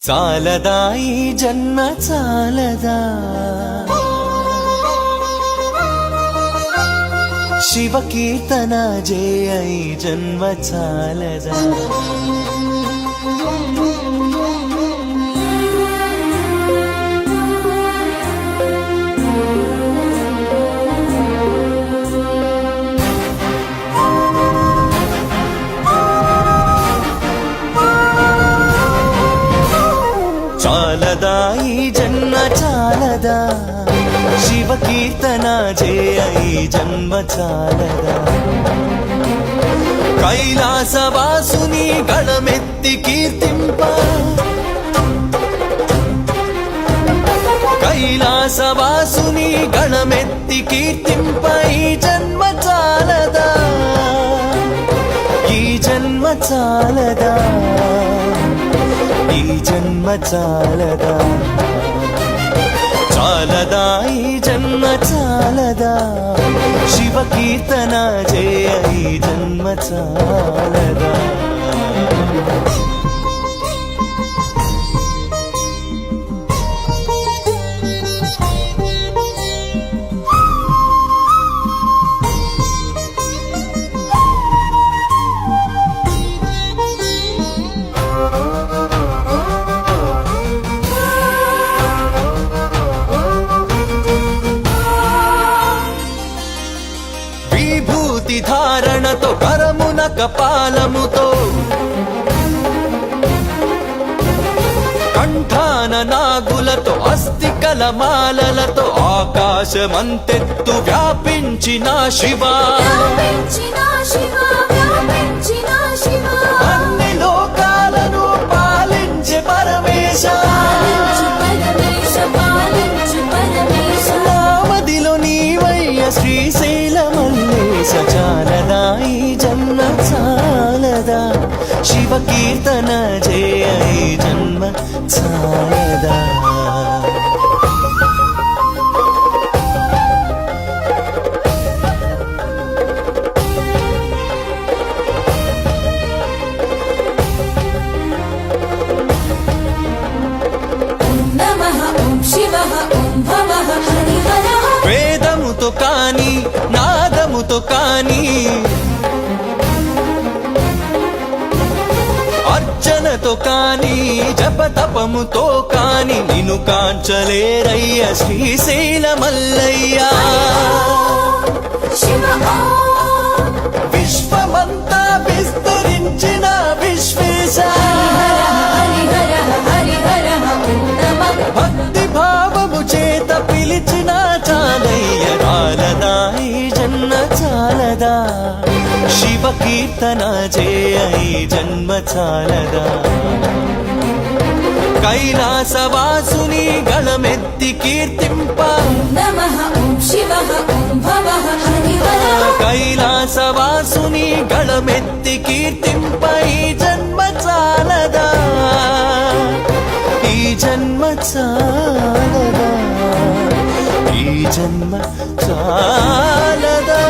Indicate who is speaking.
Speaker 1: చాలదా ఈ జన్మ చాలదా శివ కీర్తన జయ ఈ జన్మ చాలదా చాలదా ఈ జన్మ చాలదా శివ కీర్తన జయ ఈ జన్మ చాలదా కైలాసవాసుని గళమెత్తి కీర్తింప కైలాసవాసుని గళమెత్తి కీర్తింప ఈ జన్మ చాలదా ఈ జన్మ చాలదా ఈ జన్మ చాలదా చాలదా ఈ జన్మ చాలదా శివ కీర్తన జయ ఈ జన్మ చాలదా ధారణతో కరమున కపాలముతో కంఠాన నాగులతో అస్థికల మాలలతో ఆకాశమంతెత్తు వ్యాపించిన శివా అన్ని లోకాలను పాలించే పరమేశ నామదిలో నీవయ్య శ్రీశైల మల్లేశ చాలదా ఈ జన్మ చాలదా శివ కీర్తన జయ ఈ జన్మ చాలదా వేదముతో కాని నాదముతో కాని అర్చనతో కాని జపతపముతో కాని నిన్ను కాంచలేరయ్య శ్రీశైల మల్లయ్య విశ్వమంతా విస్తరించిన విశ్వేశ భక్తి భావము చేత పిలిచిన చాలయ్య చాలదా ఈ జన్మ చాలదా శివ కీర్తన జయ ఈ జన్మ చాలదా కైలాసవాసుని గళమెత్తి కీర్తింప కైలాసవాసుని గళమెత్తి కీర్తింప ఈ జన్మ చాలదా ఈ జన్మ చాలదా ఈ జన్మ చాలదా